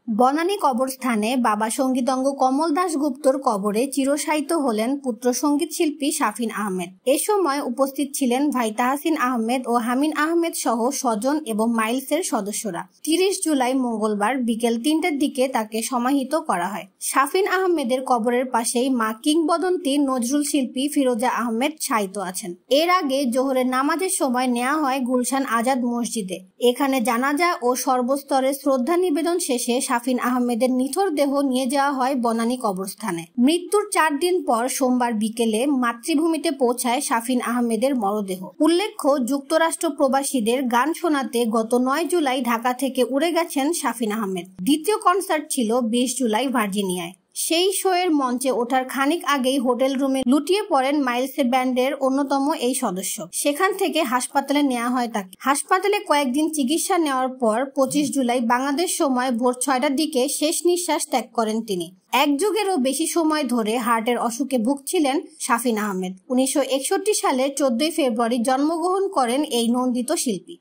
বনানী কবরস্থানে বাবা সঙ্গীতজ্ঞ কমল দাশগুপ্তর কবরে চিরশায়িত হলেন পুত্র সঙ্গীত শিল্পী শাফিন আহমেদ। এ সময় উপস্থিত ছিলেন ভাই তাহসিন আহমেদ ও হামিন আহমেদ সহ স্বজন এবং মাইলসের সদস্যরা। 30 জুলাই মঙ্গলবার বিকেল 3টার দিকে তাকে সমাহিত করা হয়। শাফিন আহমেদের কবরের পাশেই মা কিংবদন্তি নজরুল শিল্পী ফিরোজা আহমেদ শায়িত আছেন। এর আগে জোহরের নামাজের সময় নেওয়া হয় গুলশান আজাদ মসজিদে। এখানে জানাজা ও সর্বস্তরে শ্রদ্ধা নিবেদন শেষে শাফিন আহমেদের নিথর দেহ নিয়ে যাওয়া হয় বনানী কবরস্থানে। মৃত্যুর 4 দিন পর সোমবার বিকেলে মাতৃভূমিতে পৌঁছায় শাফিন আহমেদের মরদেহ। উল্লেখ্য, যুক্তরাষ্ট্র প্রবাসীদের গান শোনাতে গত 9 জুলাই ঢাকা থেকে উড়ে গেছেন শাফিন আহমেদ। দ্বিতীয় কনসার্ট ছিল 20 জুলাই ভার্জিনিয়ায়। সেই শোয়ের মঞ্চে ওঠার খানিক আগেই হোটেল রুমে লুটিয়ে পড়েন মাইলসে ব্যান্ডের অন্যতম এই সদস্য। সেখান থেকে হাসপাতালে নেওয়া হয় তাকে। হাসপাতালে কয়েকদিন চিকিৎসা নেওয়ার পর 25 জুলাই বাংলাদেশ সময় ভোর 6টার দিকে শেষ নিঃশ্বাস ত্যাগ করেন তিনি। 1 যুগেরও বেশি সময় ধরে হার্টের অসুখে ভুগছিলেন শাফিন আহমেদ। 1961 সালের 14 ফেব্রুয়ারি জন্মগ্রহণ করেন এই নন্দিত শিল্পী।